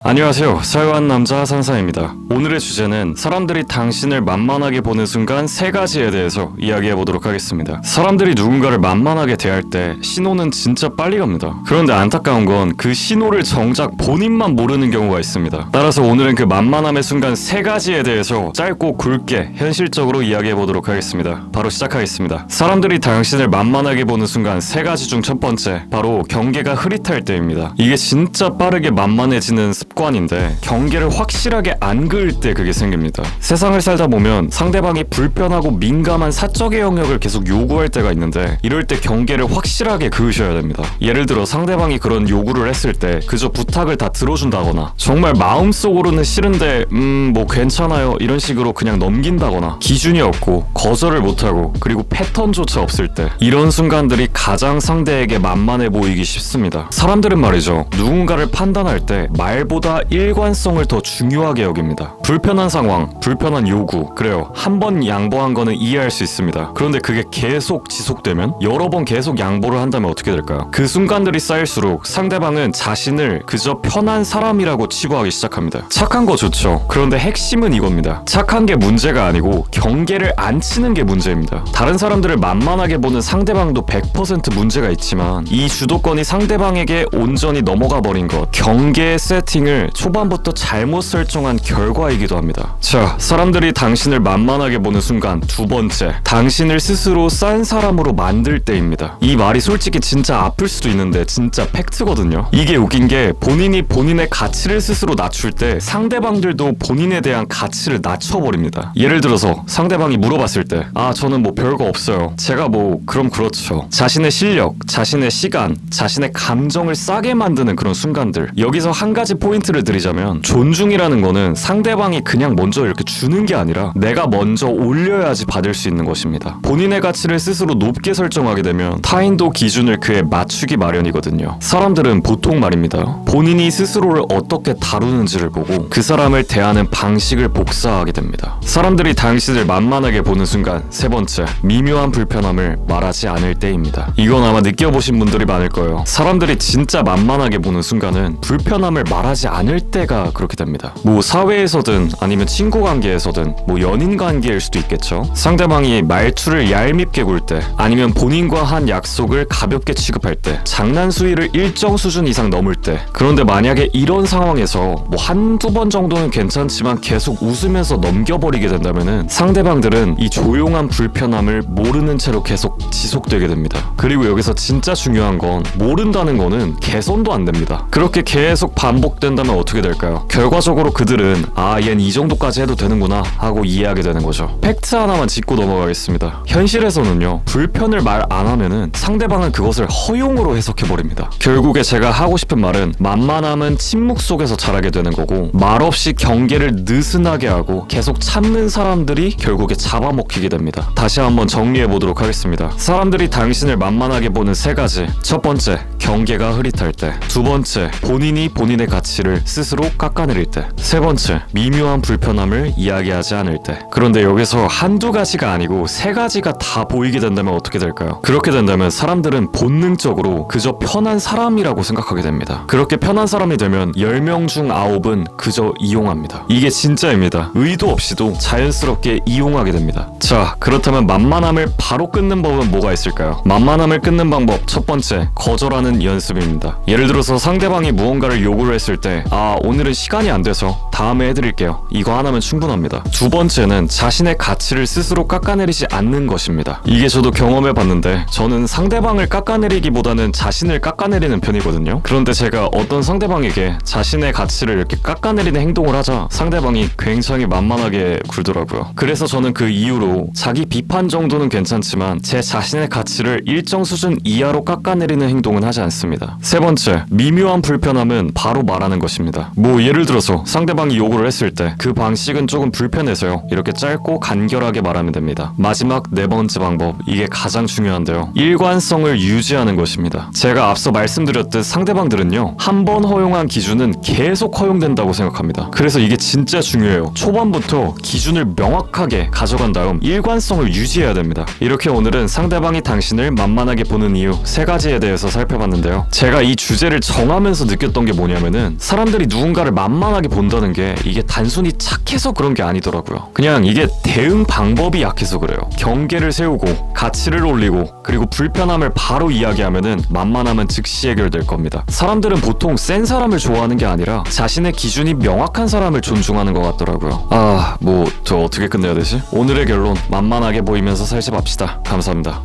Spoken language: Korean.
안녕하세요. 사유한 남자 산사입니다. 오늘의 주제는 사람들이 당신을 만만하게 보는 순간 세 가지에 대해서 이야기해보도록 하겠습니다. 사람들이 누군가를 만만하게 대할 때 신호는 진짜 빨리 갑니다. 그런데 안타까운 건 그 신호를 정작 본인만 모르는 경우가 있습니다. 따라서 오늘은 그 만만함의 순간 세 가지에 대해서 짧고 굵게 현실적으로 이야기해보도록 하겠습니다. 바로 시작하겠습니다. 사람들이 당신을 만만하게 보는 순간 세 가지 중 첫 번째, 바로 경계가 흐릿할 때입니다. 이게 진짜 빠르게 만만해지는 습관인데 경계를 확실하게 안 그을 때 그게 생깁니다. 세상을 살다 보면 상대방이 불편하고 민감한 사적의 영역을 계속 요구할 때가 있는데 이럴 때 경계를 확실하게 그으셔야 됩니다. 예를 들어 상대방이 그런 요구를 했을 때 그저 부탁을 다 들어준다거나 정말 마음속으로는 싫은데 뭐 괜찮아요 이런 식으로 그냥 넘긴다거나 기준이 없고 거절을 못하고 그리고 패턴조차 없을 때 이런 순간들이 가장 상대에게 만만해 보이기 쉽습니다. 사람들은 말이죠, 누군가를 판단할 때 말보다 일관성을 더 중요하게 여깁니다. 불편한 상황, 불편한 요구, 그래요, 한 번 양보한 거는 이해할 수 있습니다. 그런데 그게 계속 지속되면, 여러 번 계속 양보를 한다면 어떻게 될까요? 그 순간들이 쌓일수록 상대방은 자신을 그저 편한 사람이라고 치부하기 시작합니다. 착한 거 좋죠. 그런데 핵심은 이겁니다. 착한 게 문제가 아니고 경계를 안 치는 게 문제입니다. 다른 사람들을 만만하게 보는 상대방도 100% 문제가 있지만 이 주도권이 상대방에게 온전히 넘어가 버린 것, 경계의 세팅을 초반부터 잘못 설정한 결과이기도 합니다. 자, 사람들이 당신을 만만하게 보는 순간 두 번째, 당신을 스스로 싼 사람으로 만들 때입니다. 이 말이 솔직히 진짜 아플 수도 있는데 진짜 팩트거든요. 이게 웃긴 게 본인이 본인의 가치를 스스로 낮출 때 상대방들도 본인에 대한 가치를 낮춰버립니다. 예를 들어서 상대방이 물어봤을 때 저는 뭐 별거 없어요. 제가 뭐 그럼 그렇죠. 자신의 실력, 자신의 시간, 자신의 감정을 싸게 만드는 그런 순간들. 여기서 한 가지 포인트를 드리자면 존중이라는 거는 상대방이 그냥 먼저 이렇게 주는 게 아니라 내가 먼저 올려야지 받을 수 있는 것입니다. 본인의 가치를 스스로 높게 설정하게 되면 타인도 기준을 그에 맞추기 마련이거든요. 사람들은 보통 말입니다, 본인이 스스로를 어떻게 다루는지를 보고 그 사람을 대하는 방식을 복사하게 됩니다. 사람들이 당신을 만만하게 보는 순간 세 번째, 미묘한 불편함을 말하지 않을 때입니다. 이건 아마 느껴보신 분들이 많을 거예요. 사람들이 진짜 만만하게 보는 순간은 불편함을 말하지 않을 때가 그렇게 됩니다. 뭐 사회에서든 아니면 친구 관계에서든 뭐 연인 관계일 수도 있겠죠. 상대방이 말투를 얄밉게 굴 때, 아니면 본인과 한 약속을 가볍게 취급할 때, 장난 수위를 일정 수준 이상 넘을 때. 그런데 만약에 이런 상황에서 뭐 한두 번 정도는 괜찮지만 계속 웃으면서 넘겨버리게 된다면은 상대방들은 이 조용한 불편함을 모르는 채로 계속 지속되게 됩니다. 그리고 여기서 진짜 중요한 건 모른다는 거는 개선도 안 됩니다. 그렇게 계속 반복된다면 어떻게 될까요? 결과적으로 그들은 얜 이 정도까지 해도 되는구나 하고 이해하게 되는 거죠. 팩트 하나만 짚고 넘어가겠습니다. 현실에서는요, 불편을 말 안 하면은 상대방은 그것을 허용으로 해석해버립니다. 결국에 제가 하고 싶은 말은 만만함은 침묵 속에서 자라게 되는 거고, 말없이 경계를 느슨하게 하고 계속 참는 사람들이 결국에 잡아먹히게 됩니다. 다시 한번 정리해보도록 하겠습니다. 사람들이 당신을 만만하게 보는 세 가지. 첫 번째, 경계가 흐릿할 때. 두 번째, 본인이 본인의 가치를 스스로 깎아내릴 때. 세 번째, 미묘한 불편함을 이야기하지 않을 때. 그런데 여기서 한두 가지가 아니고 세 가지가 다 보이게 된다면 어떻게 될까요? 그렇게 된다면 사람들은 본능적으로 그저 편한 사람이라고 생각하게 됩니다. 그렇게 편한 사람이 되면 10명 중 9은 그저 이용합니다. 이게 진짜입니다. 의도 없이도 자연스럽게 이용하게 됩니다. 자, 그렇다면 만만함을 바로 끊는 법은 뭐가 있을까요? 만만함을 끊는 방법 첫 번째, 거절하는 연습입니다. 예를 들어서 상대방이 무언가를 요구를 했을 때 오늘은 시간이 안 돼서 다음에 해드릴게요. 이거 하나면 충분합니다. 두 번째는 자신의 가치를 스스로 깎아내리지 않는 것입니다. 이게 저도 경험해봤는데 저는 상대방을 깎아내리기보다는 자신을 깎아내리는 편이거든요. 그런데 제가 어떤 상대방에게 자신의 가치를 이렇게 깎아내리는 행동을 하자 상대방이 굉장히 만만하게 굴더라고요. 그래서 저는 그 이후로 자기 비판 정도는 괜찮지만 제 자신의 가치를 일정 수준 이하로 깎아내리는 행동은 하지 않습니다. 세 번째, 미묘한 불편함은 바로 말하는 것입니다. 뭐 예를 들어서 상대방이 상대방이 요구를 했을 때 그 방식은 조금 불편해서요. 이렇게 짧고 간결하게 말하면 됩니다. 마지막 네 번째 방법, 이게 가장 중요한데요. 일관성을 유지하는 것입니다. 제가 앞서 말씀드렸듯 상대방들은요, 한 번 허용한 기준은 계속 허용된다고 생각합니다. 그래서 이게 진짜 중요해요. 초반부터 기준을 명확하게 가져간 다음 일관성을 유지해야 됩니다. 이렇게 오늘은 상대방이 당신을 만만하게 보는 이유 3가지에 대해서 살펴봤는데요. 제가 이 주제를 정하면서 느꼈던 게 뭐냐면은, 사람들이 누군가를 만만하게 본다는 게 이게 단순히 착해서 그런 게 아니더라고요. 그냥 이게 대응 방법이 약해서 그래요. 경계를 세우고 가치를 올리고 그리고 불편함을 바로 이야기하면은 만만함은 즉시 해결될 겁니다. 사람들은 보통 센 사람을 좋아하는 게 아니라 자신의 기준이 명확한 사람을 존중하는 것 같더라고요. 저 어떻게 끝내야 되지? 오늘의 결론, 만만하게 보이면서 살지 맙시다. 감사합니다.